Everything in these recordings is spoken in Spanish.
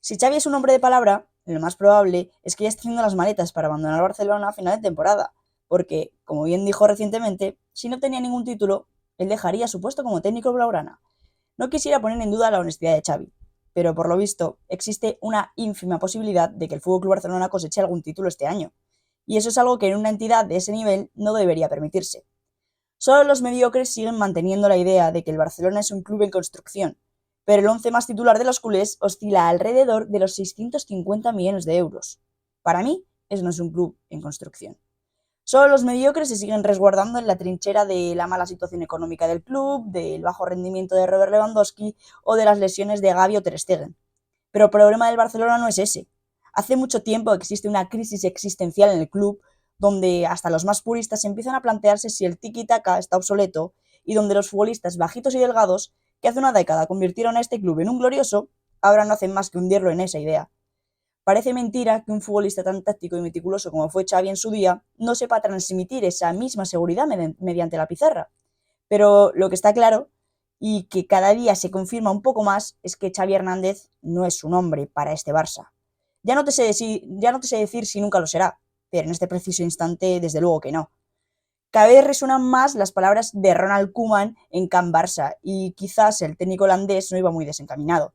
Si Xavi es un hombre de palabra, lo más probable es que ya esté haciendo las maletas para abandonar Barcelona a final de temporada, porque, como bien dijo recientemente, si no tenía ningún título, él dejaría su puesto como técnico blaugrana. No quisiera poner en duda la honestidad de Xavi, pero por lo visto existe una ínfima posibilidad de que el FC Barcelona coseche algún título este año, y eso es algo que en una entidad de ese nivel no debería permitirse. Solo los mediocres siguen manteniendo la idea de que el Barcelona es un club en construcción, pero el once más titular de los culés oscila alrededor de los 650 millones de euros. Para mí, eso no es un club en construcción. Solo los mediocres se siguen resguardando en la trinchera de la mala situación económica del club, del bajo rendimiento de Robert Lewandowski o de las lesiones de Gavi o Ter Stegen. Pero el problema del Barcelona no es ese. Hace mucho tiempo existe una crisis existencial en el club donde hasta los más puristas empiezan a plantearse si el tiki-taka está obsoleto y donde los futbolistas bajitos y delgados, que hace una década convirtieron a este club en un glorioso, ahora no hacen más que hundirlo en esa idea. Parece mentira que un futbolista tan táctico y meticuloso como fue Xavi en su día no sepa transmitir esa misma seguridad mediante la pizarra. Pero lo que está claro, y que cada día se confirma un poco más, es que Xavi Hernández no es un hombre para este Barça. Ya no te sé decir si nunca lo será, pero en este preciso instante desde luego que no. Cada vez resuenan más las palabras de Ronald Koeman en Can Barça, y quizás el técnico holandés no iba muy desencaminado.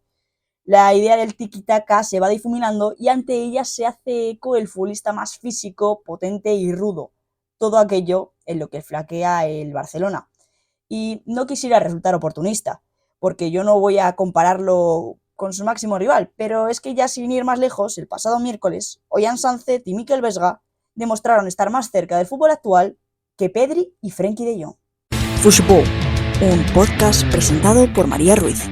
La idea del tiki-taka se va difuminando y ante ella se hace eco el futbolista más físico, potente y rudo. Todo aquello en lo que flaquea el Barcelona. Y no quisiera resultar oportunista, porque yo no voy a compararlo con su máximo rival, pero es que ya sin ir más lejos, el pasado miércoles, Ollán Sánchez y Mikel Vesga demostraron estar más cerca del fútbol actual que Pedri y Frenkie de Jong. Fútbol, un podcast presentado por María Ruiz.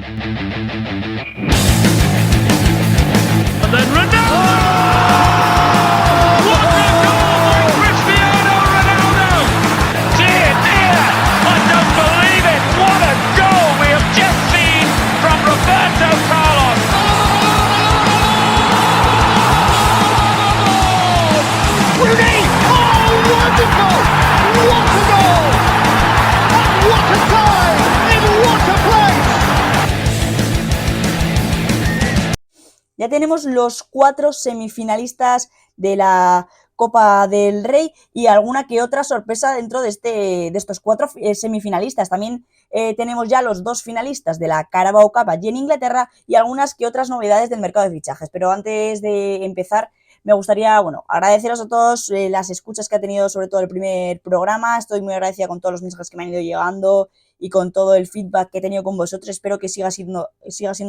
Ya tenemos los 4 semifinalistas de la Copa del Rey y alguna que otra sorpresa dentro de estos 4 semifinalistas. También tenemos ya los 2 finalistas de la Carabao Cup allí en Inglaterra y algunas que otras novedades del mercado de fichajes. Pero antes de empezar, me gustaría, agradeceros a todos las escuchas que ha tenido sobre todo el primer programa. Estoy muy agradecida con todos los mensajes que me han ido llegando y con todo el feedback que he tenido con vosotros. Espero que siga siendo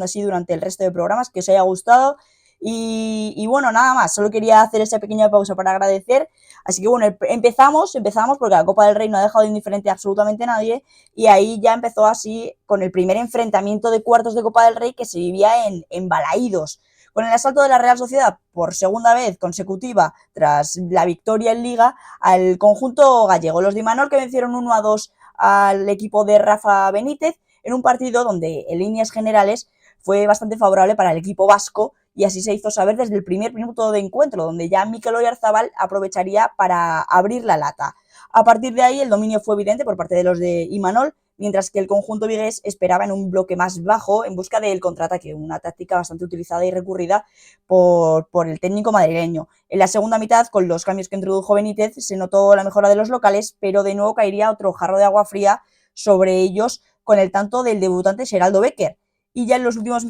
así durante el resto de programas, que os haya gustado. Y bueno, nada más, solo quería hacer esa pequeña pausa para agradecer. Así que bueno, empezamos porque la Copa del Rey no ha dejado indiferente a absolutamente nadie, y ahí ya empezó así con el primer enfrentamiento de cuartos de Copa del Rey que se vivía en Balaídos, con el asalto de la Real Sociedad por segunda vez consecutiva tras la victoria en Liga al conjunto gallego. Los de Imanol, que vencieron 1-2 al equipo de Rafa Benítez en un partido donde en líneas generales fue bastante favorable para el equipo vasco, y así se hizo saber desde el primer minuto de encuentro, donde ya Mikel Oyarzabal aprovecharía para abrir la lata. A partir de ahí el dominio fue evidente por parte de los de Imanol, mientras que el conjunto vigués esperaba en un bloque más bajo en busca del contraataque, una táctica bastante utilizada y recurrida por el técnico madrileño. En la segunda mitad, con los cambios que introdujo Benítez, se notó la mejora de los locales, pero de nuevo caería otro jarro de agua fría sobre ellos con el tanto del debutante Geraldo Becker. Y ya en los últimos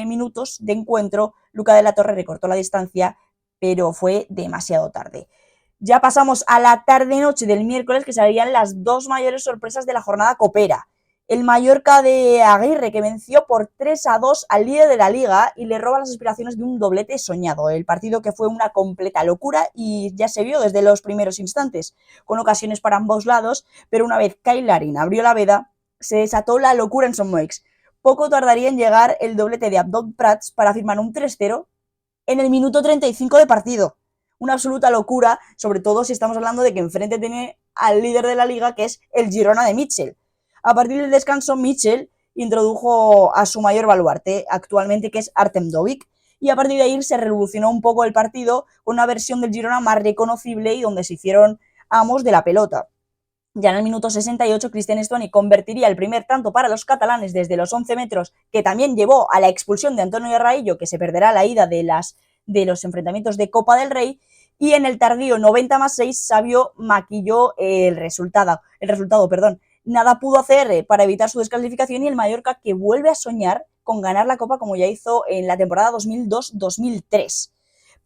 minutos de encuentro, Luca de la Torre recortó la distancia, pero fue demasiado tarde. Ya pasamos a la tarde-noche del miércoles, que serían las 2 mayores sorpresas de la jornada copera. El Mallorca de Aguirre, que venció por 3-2 al líder de la Liga y le roba las aspiraciones de un doblete soñado. El partido que fue una completa locura y ya se vio desde los primeros instantes, con ocasiones para ambos lados, pero una vez Kyle Larin abrió la veda, se desató la locura en Son Moix. Poco tardaría en llegar el doblete de Abdou Prats para firmar un 3-0 en el minuto 35 de partido. Una absoluta locura, sobre todo si estamos hablando de que enfrente tiene al líder de la liga, que es el Girona de Mitchell. A partir del descanso, Mitchell introdujo a su mayor baluarte actualmente, que es Artem Dovik, y a partir de ahí se revolucionó un poco el partido con una versión del Girona más reconocible y donde se hicieron amos de la pelota. Ya en el minuto 68, Cristian Estuani convertiría el primer tanto para los catalanes desde los 11 metros, que también llevó a la expulsión de Antonio Raillo, que se perderá la ida de los enfrentamientos de Copa del Rey. Y en el tardío 90+6, Sabio maquilló el resultado. Nada pudo hacer para evitar su descalificación, y el Mallorca, que vuelve a soñar con ganar la Copa como ya hizo en la temporada 2002-2003.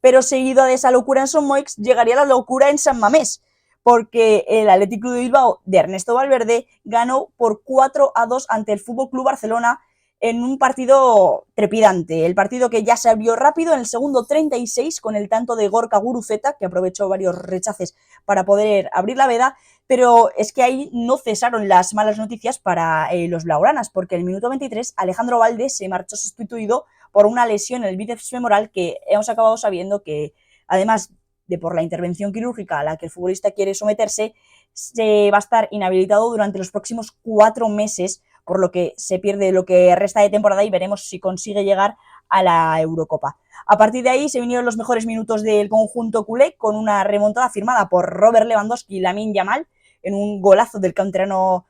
Pero seguido de esa locura en Son Moix, llegaría la locura en San Mamés, porque el Athletic Club de Bilbao de Ernesto Valverde ganó por 4-2 ante el FC Barcelona en un partido trepidante. El partido que ya se abrió rápido en el segundo 36 con el tanto de Gorka Guruzeta, que aprovechó varios rechaces para poder abrir la veda, pero es que ahí no cesaron las malas noticias para los blaugranas, porque en el minuto 23 Alejandro Valde se marchó sustituido por una lesión en el bíceps femoral, que hemos acabado sabiendo que, además de por la intervención quirúrgica a la que el futbolista quiere someterse, se va a estar inhabilitado durante los próximos 4 meses, por lo que se pierde lo que resta de temporada y veremos si consigue llegar a la Eurocopa. A partir de ahí se vinieron los mejores minutos del conjunto culé, con una remontada firmada por Robert Lewandowski y Lamine Yamal en un golazo del canterano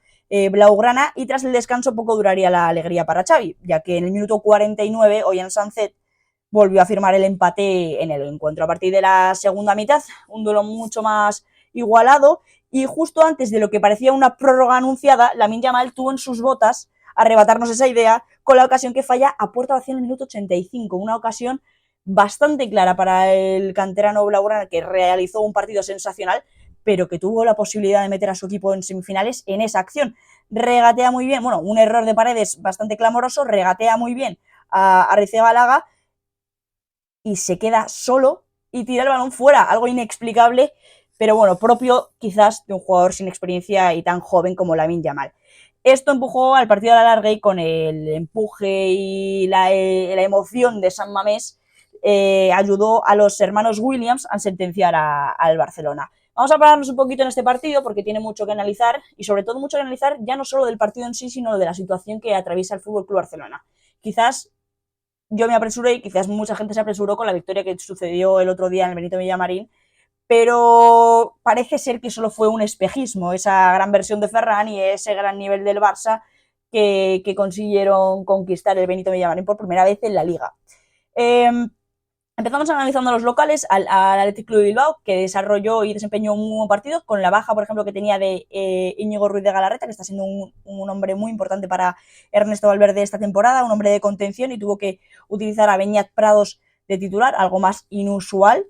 blaugrana, y tras el descanso poco duraría la alegría para Xavi, ya que en el minuto 49 Ollán Sánchez volvió a firmar el empate en el encuentro. A partir de la segunda mitad, un duelo mucho más igualado, y justo antes de lo que parecía una prórroga anunciada, Lamine Yamal tuvo en sus botas arrebatarnos esa idea con la ocasión que falla a puerta vacía en el minuto 85, una ocasión bastante clara para el canterano blaugrana, que realizó un partido sensacional, pero que tuvo la posibilidad de meter a su equipo en semifinales en esa acción. Regatea muy bien, bueno, un error de Paredes bastante clamoroso, regatea muy bien a Rizabalaga y se queda solo y tira el balón fuera, algo inexplicable, pero bueno, propio quizás de un jugador sin experiencia y tan joven como Lamine Yamal. Esto empujó al partido a la larga, y con el empuje y la emoción de San Mamés ayudó a los hermanos Williams a sentenciar al Barcelona. Vamos a pararnos un poquito en este partido porque tiene mucho que analizar, y sobre todo mucho que analizar ya no solo del partido en sí, sino de la situación que atraviesa el FC Barcelona. Quizás yo me apresuré, y quizás mucha gente se apresuró con la victoria que sucedió el otro día en el Benito Villamarín, pero parece ser que solo fue un espejismo, esa gran versión de Ferran y ese gran nivel del Barça que consiguieron conquistar el Benito Villamarín por primera vez en la Liga. Empezamos analizando los locales, al Athletic Club de Bilbao, que desarrolló y desempeñó un muy buen partido, con la baja, por ejemplo, que tenía de Íñigo Ruiz de Galarreta, que está siendo un hombre muy importante para Ernesto Valverde esta temporada, un hombre de contención, y tuvo que utilizar a Beñat Prados de titular, algo más inusual.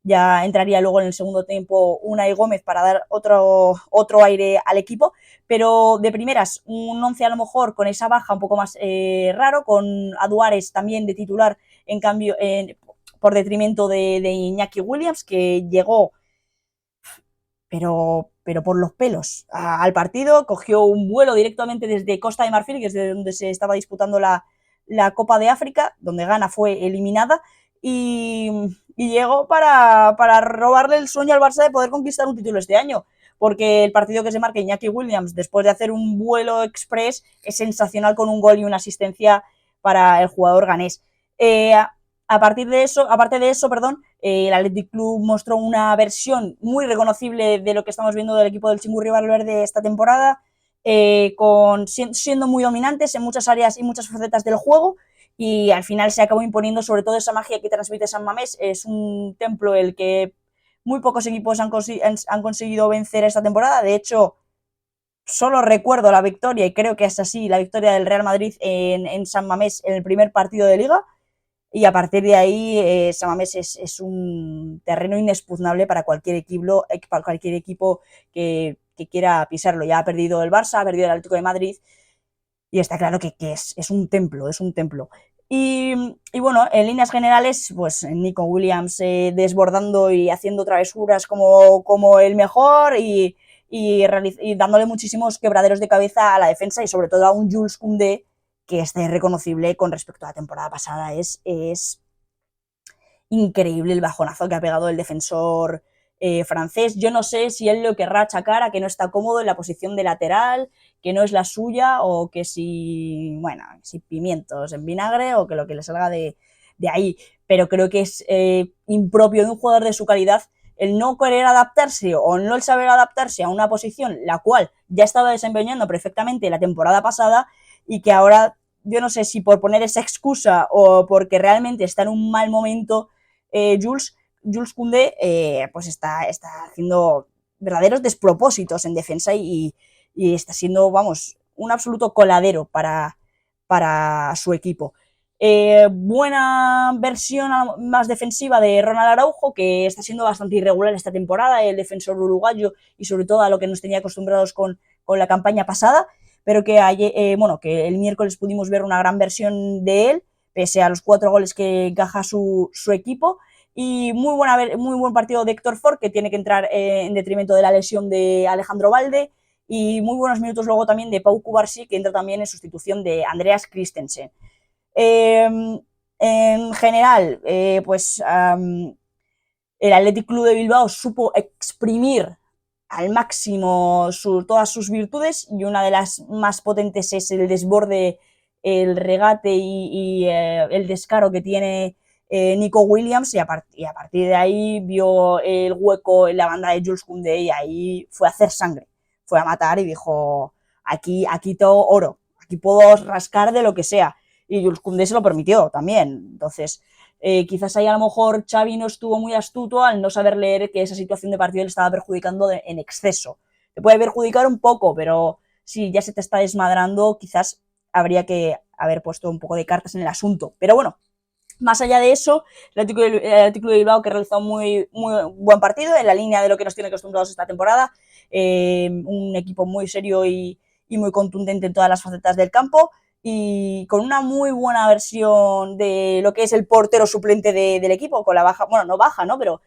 Ya entraría luego en el segundo tiempo Unai Gómez para dar otro aire al equipo, pero de primeras un 11 a lo mejor con esa baja un poco más raro, con Aduares también de titular, en cambio por detrimento de Iñaki Williams, que llegó pero por los pelos al partido, cogió un vuelo directamente desde Costa de Marfil, que es de donde se estaba disputando la Copa de África, donde Ghana fue eliminada, y llegó para robarle el sueño al Barça de poder conquistar un título este año, porque el partido que se marca Iñaki Williams después de hacer un vuelo express es sensacional, con un gol y una asistencia para el jugador ganés. Aparte de eso, el Athletic Club mostró una versión muy reconocible de lo que estamos viendo del equipo del Chingurri Valverde esta temporada, siendo muy dominantes en muchas áreas y muchas facetas del juego, y al final se acabó imponiendo sobre todo esa magia que transmite San Mamés. Es un templo el que muy pocos equipos han conseguido vencer esta temporada. De hecho, solo recuerdo la victoria, y creo que es así, la victoria del Real Madrid en San Mamés en el primer partido de Liga. Y a partir de ahí, San Mamés es un terreno inexpugnable para cualquier equipo que quiera pisarlo. Ya ha perdido el Barça, ha perdido el Atlético de Madrid, y está claro que es un templo, es un templo. Y bueno, en líneas generales, pues Nico Williams desbordando y haciendo travesuras como el mejor, y dándole muchísimos quebraderos de cabeza a la defensa, y sobre todo a un Jules Koundé que es reconocible con respecto a la temporada pasada. Es increíble el bajonazo que ha pegado el defensor francés. Yo no sé si él lo querrá achacar a que no está cómodo en la posición de lateral, que no es la suya, o que si pimientos en vinagre, o que lo que le salga de ahí, pero creo que es impropio de un jugador de su calidad el no querer adaptarse o no el saber adaptarse a una posición la cual ya estaba desempeñando perfectamente la temporada pasada y que ahora, yo no sé si por poner esa excusa o porque realmente está en un mal momento, Jules Koundé pues está haciendo verdaderos despropósitos en defensa y está siendo, vamos, un absoluto coladero para su equipo. Buena versión más defensiva de Ronald Araujo, que está siendo bastante irregular esta temporada, el defensor uruguayo, y sobre todo a lo que nos tenía acostumbrados con la campaña pasada, pero que, que el miércoles pudimos ver una gran versión de él, pese a los 4 goles que encaja su equipo. Y muy buen partido de Héctor Ford, que tiene que entrar en detrimento de la lesión de Alejandro Valde, y muy buenos minutos luego también de Pau Cubarsí, que entra también en sustitución de Andreas Christensen. En general, el Athletic Club de Bilbao supo exprimir al máximo todas sus virtudes, y una de las más potentes es el desborde, el regate y el descaro que tiene Nico Williams, y a partir de ahí vio el hueco en la banda de Jules Koundé y ahí fue a hacer sangre, fue a matar y dijo, aquí todo oro, aquí puedo rascar de lo que sea, y Jules Koundé se lo permitió también. Entonces quizás ahí a lo mejor Xavi no estuvo muy astuto al no saber leer que esa situación de partido le estaba perjudicando en exceso. Te puede perjudicar un poco, pero si ya se te está desmadrando, quizás habría que haber puesto un poco de cartas en el asunto. Pero bueno, más allá de eso, el Atlético de Bilbao, que realizó un muy buen partido, en la línea de lo que nos tiene acostumbrados esta temporada, un equipo muy serio y muy contundente en todas las facetas del campo, y con una muy buena versión de lo que es el portero suplente del equipo, con la baja, bueno, no baja, ¿no? Pero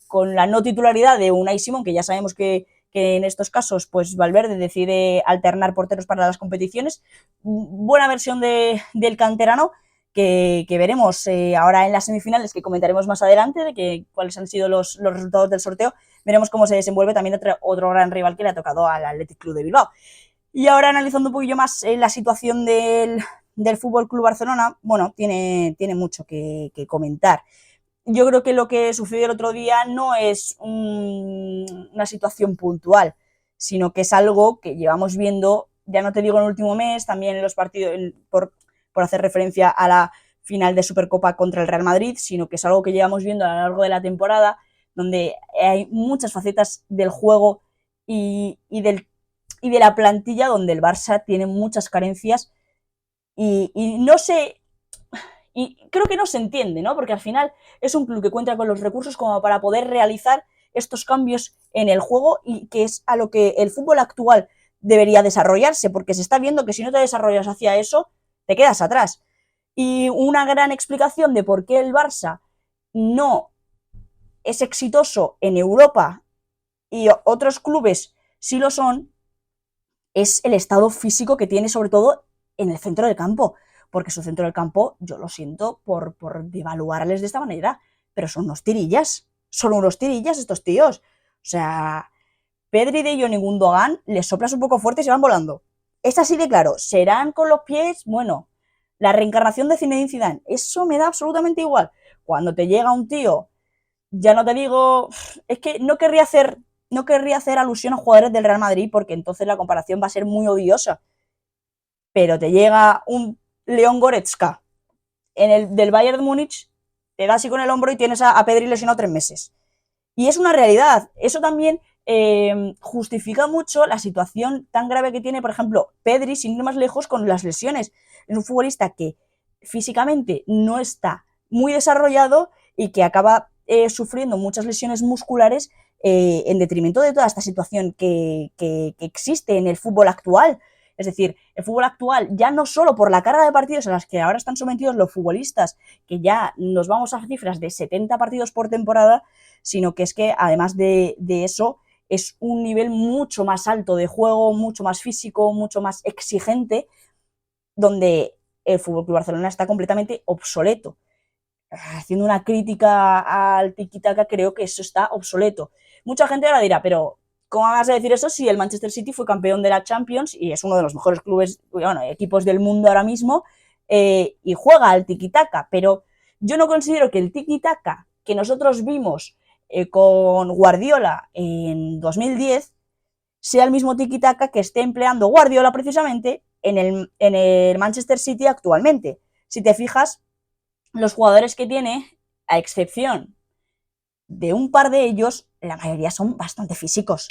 con la no titularidad de Unai Simón, que ya sabemos que en estos casos pues Valverde decide alternar porteros para las competiciones. Buena versión del canterano, que veremos ahora en las semifinales, que comentaremos más adelante de cuáles han sido los resultados del sorteo. Veremos cómo se desenvuelve también otro gran rival que le ha tocado al Athletic Club de Bilbao. Y ahora, analizando un poquillo más la situación del Fútbol Club Barcelona, bueno, tiene mucho que comentar. Yo creo que lo que sucedió el otro día no es una situación puntual, sino que es algo que llevamos viendo, ya no te digo en el último mes, también en los partidos, por hacer referencia a la final de Supercopa contra el Real Madrid, sino que es algo que llevamos viendo a lo largo de la temporada, donde hay muchas facetas del juego y de la plantilla donde el Barça tiene muchas carencias y no sé, y creo que no se entiende, ¿no? Porque al final es un club que cuenta con los recursos como para poder realizar estos cambios en el juego, y que es a lo que el fútbol actual debería desarrollarse, porque se está viendo que si no te desarrollas hacia eso, te quedas atrás. Y una gran explicación de por qué el Barça no es exitoso en Europa y otros clubes sí lo son, es el estado físico que tiene, sobre todo en el centro del campo, porque su centro del campo, yo lo siento por devaluarles de esta manera, pero son unos tirillas estos tíos. O sea, Pedri, De Jong y Gundogan les soplas un poco fuerte y se van volando. Es así de claro. Serán con los pies, bueno, la reencarnación de Zinedine Zidane, eso me da absolutamente igual. Cuando te llega un tío, ya no te digo, es que no querría hacer alusión a jugadores del Real Madrid, porque entonces la comparación va a ser muy odiosa, pero te llega un León Goretzka del Bayern de Múnich, te da así con el hombro y tienes a Pedri lesionado 3 meses. Y es una realidad. Eso también justifica mucho la situación tan grave que tiene, por ejemplo, Pedri, sin ir más lejos, con las lesiones. Es un futbolista que físicamente no está muy desarrollado y que acaba sufriendo muchas lesiones musculares en detrimento de toda esta situación que existe en el fútbol actual. Es decir, el fútbol actual, ya no solo por la carga de partidos a las que ahora están sometidos los futbolistas, que ya nos vamos a cifras de 70 partidos por temporada, sino que es que además de eso es un nivel mucho más alto de juego, mucho más físico, mucho más exigente, donde el FC Barcelona está completamente obsoleto. Haciendo una crítica al tiki-taka, creo que eso está obsoleto. Mucha gente ahora dirá, pero ¿cómo vas a decir eso si el Manchester City fue campeón de la Champions y es uno de los mejores clubes, bueno, equipos del mundo ahora mismo, y juega al tiki-taka? Pero yo no considero que el tiki-taka que nosotros vimos con Guardiola en 2010 sea el mismo tiki-taka que esté empleando Guardiola precisamente en el Manchester City actualmente. Si te fijas, los jugadores que tiene, a excepción de un par de ellos, la mayoría son bastante físicos.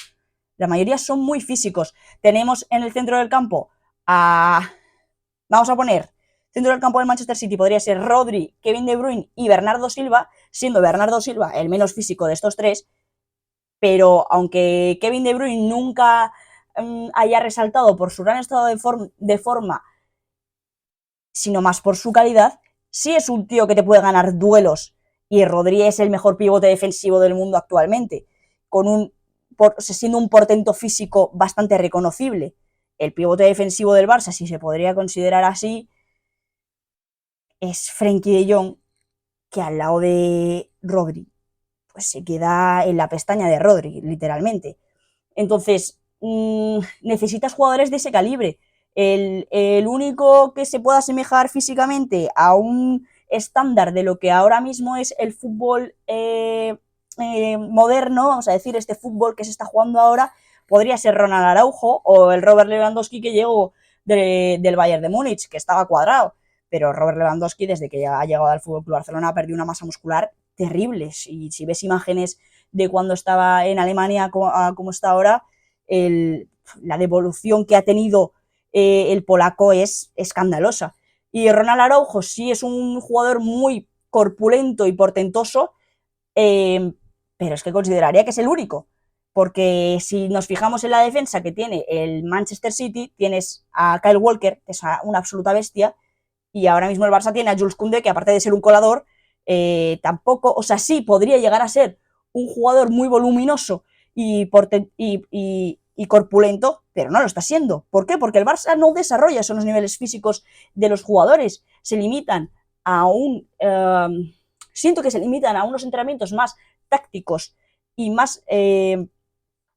La mayoría son muy físicos. Tenemos en el centro del campo vamos a poner, centro del campo del Manchester City podría ser Rodri, Kevin De Bruyne y Bernardo Silva, siendo Bernardo Silva el menos físico de estos tres, pero aunque Kevin De Bruyne nunca haya resaltado por su gran estado de forma, sino más por su calidad, sí es un tío que te puede ganar duelos, y Rodri es el mejor pivote defensivo del mundo actualmente, siendo un portento físico bastante reconocible. El pivote defensivo del Barça, si se podría considerar así, es Frenkie de Jong, que al lado de Rodri, pues se queda en la pestaña de Rodri, literalmente. Entonces, necesitas jugadores de ese calibre. El único que se pueda asemejar físicamente a un estándar de lo que ahora mismo es el fútbol moderno, vamos a decir, este fútbol que se está jugando ahora, podría ser Ronald Araujo o el Robert Lewandowski que llegó del Bayern de Múnich, que estaba cuadrado. Pero Robert Lewandowski, desde que ha llegado al FC Barcelona, ha perdido una masa muscular terrible. Y si ves imágenes de cuando estaba en Alemania como está ahora, la devolución que ha tenido el polaco es escandalosa. Y Ronald Araujo sí es un jugador muy corpulento y portentoso, pero es que consideraría que es el único. Porque si nos fijamos en la defensa que tiene el Manchester City, tienes a Kyle Walker, que es una absoluta bestia, y ahora mismo el Barça tiene a Jules Koundé, que aparte de ser un colador, tampoco, o sea, sí podría llegar a ser un jugador muy voluminoso y corpulento, pero no lo está siendo. ¿Por qué? Porque el Barça no desarrolla esos niveles físicos de los jugadores. Se limitan a siento que se limitan a unos entrenamientos más tácticos y más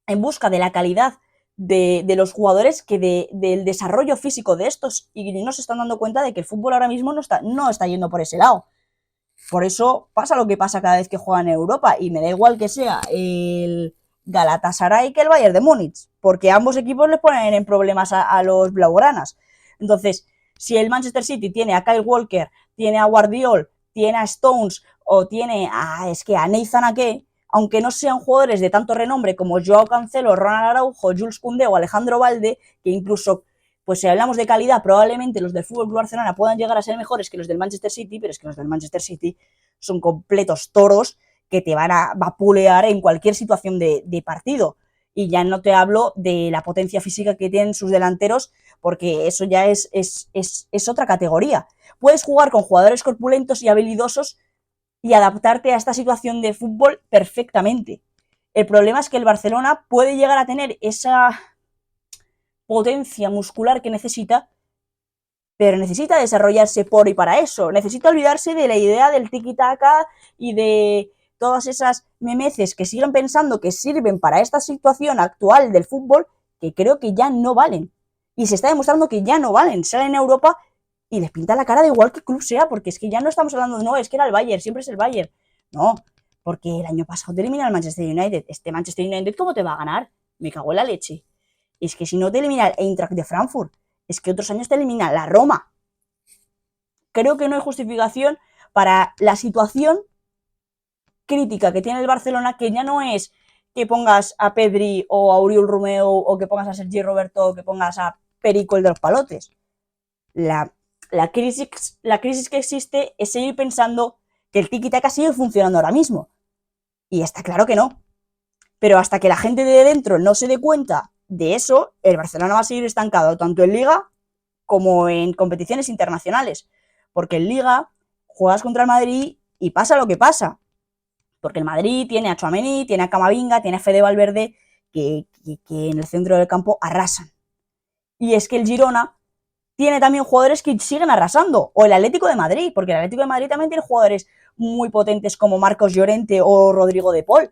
en busca de la calidad de los jugadores que del desarrollo físico de estos, y no se están dando cuenta de que el fútbol ahora mismo no está yendo por ese lado. Por eso pasa lo que pasa cada vez que juegan en Europa, y me da igual que sea el Galatasaray que el Bayern de Múnich, porque ambos equipos les ponen en problemas a los blaugranas. Entonces, si el Manchester City tiene a Kyle Walker, tiene a Guardiola, tiene a Stones o tiene a Nathan Ake, aunque no sean jugadores de tanto renombre como Joao Cancelo, Ronald Araujo, Jules Koundé o Alejandro Balde, que incluso, pues si hablamos de calidad, probablemente los del FC Barcelona puedan llegar a ser mejores que los del Manchester City, pero es que los del Manchester City son completos toros que te van a vapulear en cualquier situación de partido. Y ya no te hablo de la potencia física que tienen sus delanteros, porque eso ya es otra categoría. Puedes jugar con jugadores corpulentos y habilidosos y adaptarte a esta situación de fútbol perfectamente. El problema es que el Barcelona puede llegar a tener esa potencia muscular que necesita, pero necesita desarrollarse por y para eso. Necesita olvidarse de la idea del tiki-taka y de todas esas memeces que siguen pensando que sirven para esta situación actual del fútbol, que creo que ya no valen. Y se está demostrando que ya no valen. Salen a Europa y les pinta la cara de igual que club sea, porque es que ya no estamos hablando de, no, es que era el Bayern, siempre es el Bayern. No, porque el año pasado te elimina el Manchester United. Este Manchester United, ¿cómo te va a ganar? Me cago en la leche. Es que si no te elimina el Eintracht de Frankfurt, es que otros años te elimina la Roma. Creo que no hay justificación para la situación crítica que tiene el Barcelona, que ya no es que pongas a Pedri o a Oriol Romeu o que pongas a Sergi Roberto o que pongas a Perico el de los palotes. La crisis que existe es seguir pensando que el tiki-taka sigue funcionando ahora mismo. Y está claro que no. Pero hasta que la gente de dentro no se dé cuenta de eso, el Barcelona va a seguir estancado tanto en Liga como en competiciones internacionales. Porque en Liga juegas contra el Madrid y pasa lo que pasa. Porque el Madrid tiene a Tchouaméni, tiene a Camavinga, tiene a Fede Valverde, que en el centro del campo arrasan. Y es que el Girona tiene también jugadores que siguen arrasando, o el Atlético de Madrid, porque el Atlético de Madrid también tiene jugadores muy potentes como Marcos Llorente o Rodrigo de Paul,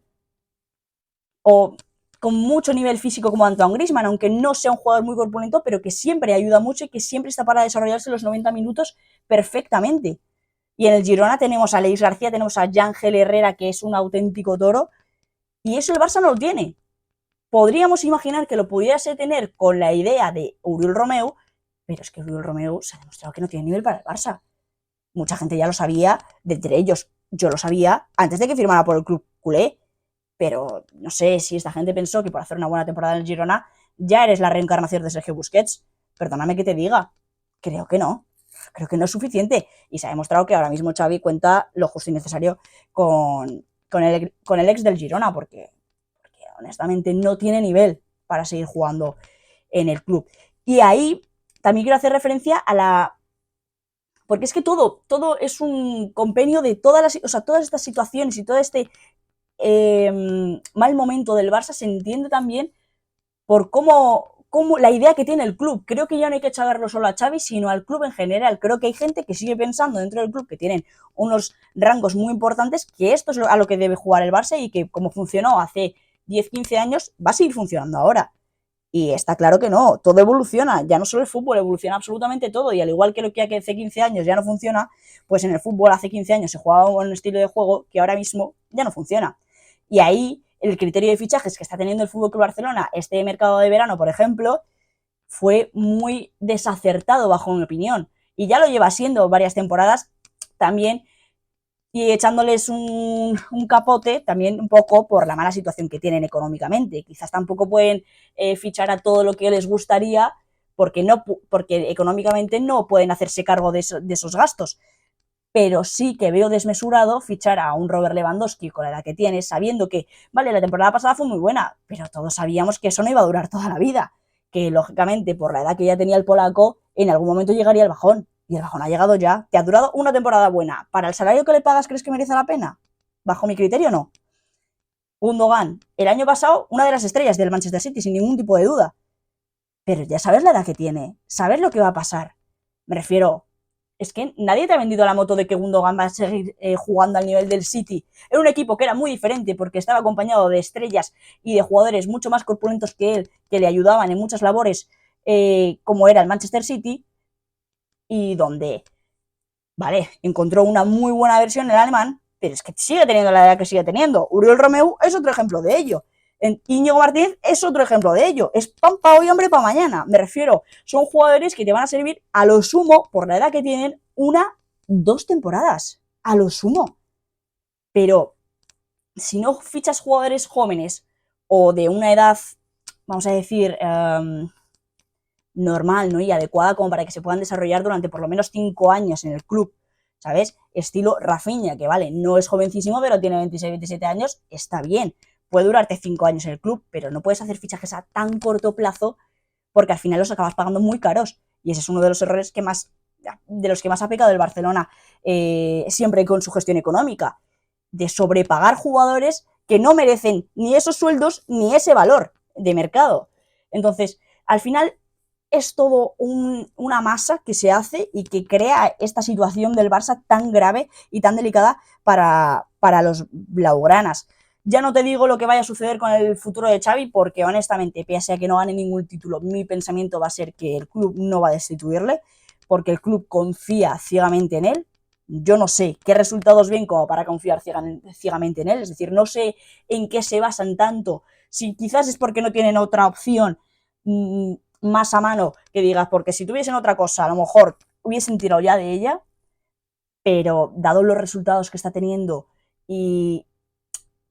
o con mucho nivel físico como Antoine Griezmann, aunque no sea un jugador muy corpulento, pero que siempre ayuda mucho y que siempre está para desarrollarse los 90 minutos perfectamente. Y en el Girona tenemos a Aleix García, tenemos a Yángel Herrera, que es un auténtico toro, y eso el Barça no lo tiene. Podríamos imaginar que lo pudiese tener con la idea de Oriol Romeu, pero es que Oriol Romeu se ha demostrado que no tiene nivel para el Barça. Mucha gente ya lo sabía, de entre ellos yo lo sabía, antes de que firmara por el club culé, pero no sé si esta gente pensó que por hacer una buena temporada en el Girona ya eres la reencarnación de Sergio Busquets. Perdóname que te diga, creo que no es suficiente, y se ha demostrado que ahora mismo Xavi cuenta lo justo y necesario con el ex del Girona, porque honestamente no tiene nivel para seguir jugando en el club. Y ahí también quiero hacer referencia a la... Porque es que todo es un compendio de todas estas situaciones y todo este mal momento del Barça se entiende también por cómo la idea que tiene el club. Creo que ya no hay que echarlo solo a Xavi, sino al club en general. Creo que hay gente que sigue pensando dentro del club que tienen unos rangos muy importantes, que esto es a lo que debe jugar el Barça y que como funcionó hace 10, 15 años, va a seguir funcionando ahora. Y está claro que no, todo evoluciona, ya no solo el fútbol, evoluciona absolutamente todo, y al igual que lo que hace 15 años ya no funciona, pues en el fútbol hace 15 años se jugaba un estilo de juego que ahora mismo ya no funciona. Y ahí el criterio de fichajes que está teniendo el FC Barcelona este mercado de verano, por ejemplo, fue muy desacertado bajo mi opinión, y ya lo lleva siendo varias temporadas también, y echándoles un capote también un poco por la mala situación que tienen económicamente. Quizás tampoco pueden fichar a todo lo que les gustaría porque económicamente no pueden hacerse cargo de esos gastos. Pero sí que veo desmesurado fichar a un Robert Lewandowski con la edad que tiene, sabiendo que, vale, la temporada pasada fue muy buena, pero todos sabíamos que eso no iba a durar toda la vida, que lógicamente por la edad que ya tenía el polaco, en algún momento llegaría el bajón. Y el bajón ha llegado ya. ¿Te ha durado una temporada buena? ¿Para el salario que le pagas crees que merece la pena? Bajo mi criterio, no. Gundogan, el año pasado, una de las estrellas del Manchester City, sin ningún tipo de duda. Pero ya sabes la edad que tiene, sabes lo que va a pasar. Me refiero, es que nadie te ha vendido la moto de que Gundogan va a seguir jugando al nivel del City. Era un equipo que era muy diferente porque estaba acompañado de estrellas y de jugadores mucho más corpulentos que él, que le ayudaban en muchas labores, como era el Manchester City, y donde, vale, encontró una muy buena versión el alemán, pero es que sigue teniendo la edad que sigue teniendo. Oriol Romeu es otro ejemplo de ello. Íñigo Martínez es otro ejemplo de ello. Es pan para hoy, hombre, para mañana. Me refiero, son jugadores que te van a servir a lo sumo, por la edad que tienen, 2 temporadas. A lo sumo. Pero si no fichas jugadores jóvenes o de una edad, vamos a decir, normal, ¿no? Y adecuada como para que se puedan desarrollar durante por lo menos 5 años en el club, ¿sabes? Estilo Rafinha, que vale, no es jovencísimo, pero tiene 26, 27 años, está bien. Puede durarte 5 años en el club, pero no puedes hacer fichajes a tan corto plazo porque al final los acabas pagando muy caros. Y ese es uno de los errores de los que más ha pecado el Barcelona siempre con su gestión económica, de sobrepagar jugadores que no merecen ni esos sueldos ni ese valor de mercado. Entonces, al final es todo una masa que se hace y que crea esta situación del Barça tan grave y tan delicada para los blaugranas. Ya no te digo lo que vaya a suceder con el futuro de Xavi, porque honestamente, pese a que no gane ningún título, mi pensamiento va a ser que el club no va a destituirle, porque el club confía ciegamente en él. Yo no sé qué resultados ven como para confiar ciegamente en él, es decir, no sé en qué se basan tanto, si quizás es porque no tienen otra opción más a mano que digas, porque si tuviesen otra cosa, a lo mejor hubiesen tirado ya de ella, pero dado los resultados que está teniendo y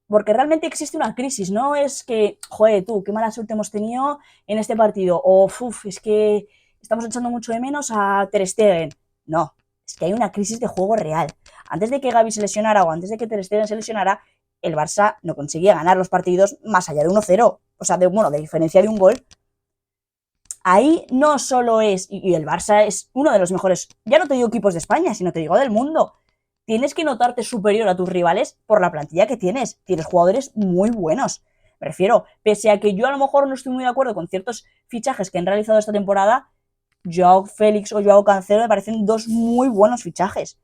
porque realmente existe una crisis, no es que, joder, tú, qué mala suerte hemos tenido en este partido, o es que estamos echando mucho de menos a Ter Stegen. No, es que hay una crisis de juego real. Antes de que Gavi se lesionara o antes de que Ter Stegen se lesionara, el Barça no conseguía ganar los partidos más allá de 1-0, o sea, de diferencia de un gol. Ahí no solo es, y el Barça es uno de los mejores, ya no te digo equipos de España, sino te digo del mundo. Tienes que notarte superior a tus rivales por la plantilla que tienes. Tienes jugadores muy buenos. Me refiero, pese a que yo a lo mejor no estoy muy de acuerdo con ciertos fichajes que han realizado esta temporada, Joao Félix o Joao Cancelo me parecen 2 muy buenos fichajes.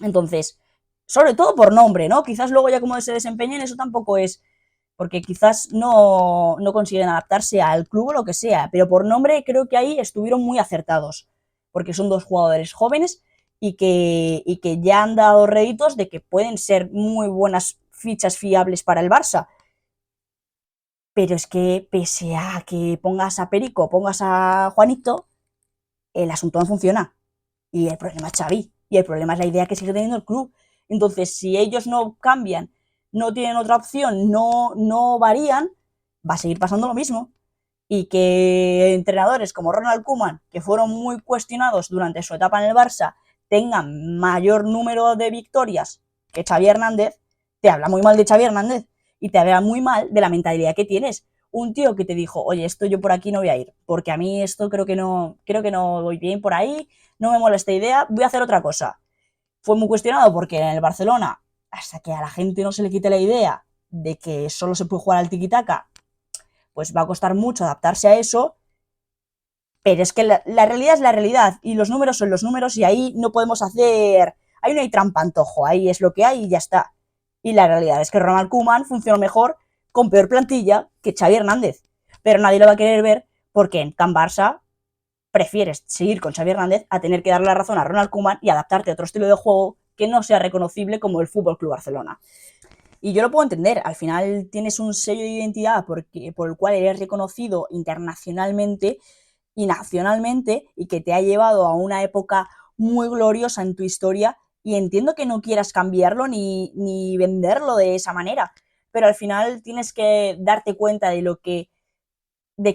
Entonces, sobre todo por nombre, ¿no? Quizás luego ya como se desempeñen, eso tampoco es, porque quizás no consiguen adaptarse al club o lo que sea, pero por nombre creo que ahí estuvieron muy acertados, porque son 2 jugadores jóvenes y que ya han dado réditos de que pueden ser muy buenas fichas fiables para el Barça. Pero es que pese a que pongas a Perico, pongas a Juanito, el asunto no funciona. Y el problema es Xavi. Y el problema es la idea que sigue teniendo el club. Entonces, si ellos no cambian, no tienen otra opción, no varían, va a seguir pasando lo mismo. Y que entrenadores como Ronald Koeman, que fueron muy cuestionados durante su etapa en el Barça, tengan mayor número de victorias que Xavi Hernández, te habla muy mal de Xavi Hernández y te habla muy mal de la mentalidad que tienes. Un tío que te dijo, oye, esto yo por aquí no voy a ir, porque a mí esto creo que no voy bien por ahí, no me mola esta idea, voy a hacer otra cosa. Fue muy cuestionado porque en el Barcelona, hasta que a la gente no se le quite la idea de que solo se puede jugar al tiki-taka, pues va a costar mucho adaptarse a eso, pero es que la realidad es la realidad y los números son los números y ahí no podemos hacer, ahí no hay trampa antojo, ahí es lo que hay y ya está. Y la realidad es que Ronald Koeman funcionó mejor con peor plantilla que Xavi Hernández, pero nadie lo va a querer ver porque en Can Barça prefieres seguir con Xavi Hernández a tener que darle la razón a Ronald Koeman y adaptarte a otro estilo de juego que no sea reconocible como el FC Barcelona. Y yo lo puedo entender, al final tienes un sello de identidad por el cual eres reconocido internacionalmente y nacionalmente y que te ha llevado a una época muy gloriosa en tu historia y entiendo que no quieras cambiarlo ni venderlo de esa manera, pero al final tienes que darte cuenta de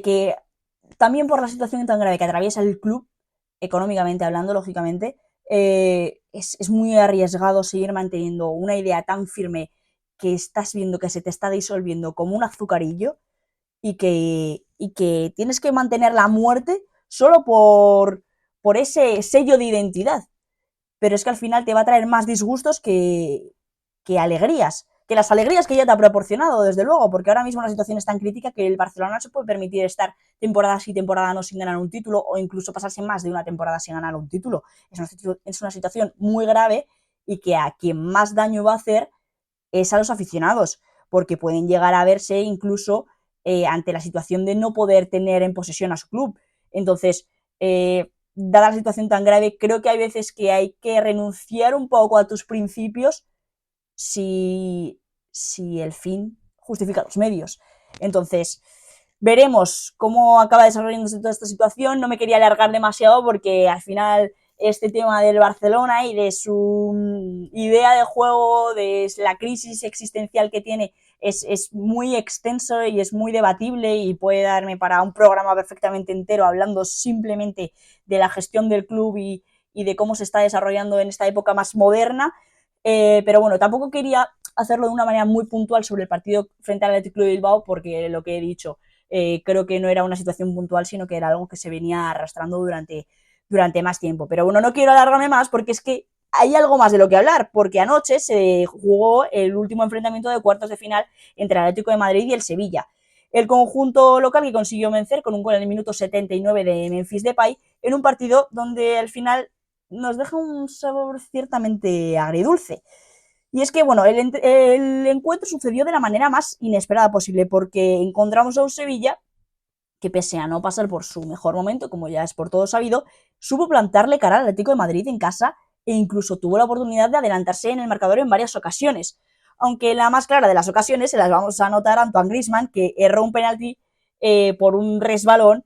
que también por la situación tan grave que atraviesa el club, económicamente hablando, lógicamente, es muy arriesgado seguir manteniendo una idea tan firme que estás viendo que se te está disolviendo como un azucarillo y que tienes que mantenerla a muerte solo por ese sello de identidad. Pero es que al final te va a traer más disgustos que alegrías. Que las alegrías que ya te ha proporcionado, desde luego, porque ahora mismo la situación es tan crítica que el Barcelona no se puede permitir estar temporada sí, temporada no sin ganar un título o incluso pasarse más de una temporada sin ganar un título. Es una situación muy grave y que a quien más daño va a hacer es a los aficionados, porque pueden llegar a verse incluso ante la situación de no poder tener en posesión a su club. Entonces, dada la situación tan grave, creo que hay veces que hay que renunciar un poco a tus principios si el fin justifica los medios. Entonces, veremos cómo acaba desarrollándose toda esta situación. No me quería alargar demasiado porque al final este tema del Barcelona y de su idea de juego, de la crisis existencial que tiene, es muy extenso y es muy debatible y puede darme para un programa perfectamente entero hablando simplemente de la gestión del club y de cómo se está desarrollando en esta época más moderna. Pero bueno, tampoco quería hacerlo de una manera muy puntual sobre el partido frente al Athletic Club de Bilbao porque lo que he dicho, creo que no era una situación puntual, sino que era algo que se venía arrastrando durante más tiempo. Pero bueno, no quiero alargarme más porque es que hay algo más de lo que hablar, porque anoche se jugó el último enfrentamiento de cuartos de final entre el Atlético de Madrid y el Sevilla. El conjunto local que consiguió vencer con un gol en el minuto 79 de Memphis Depay en un partido donde al final nos deja un sabor ciertamente agridulce. Y es que, bueno, el encuentro sucedió de la manera más inesperada posible, porque encontramos a un Sevilla que, pese a no pasar por su mejor momento, como ya es por todo sabido, supo plantarle cara al Atlético de Madrid en casa e incluso tuvo la oportunidad de adelantarse en el marcador en varias ocasiones. Aunque la más clara de las ocasiones se las vamos a anotar a Antoine Griezmann, que erró un penalti por un resbalón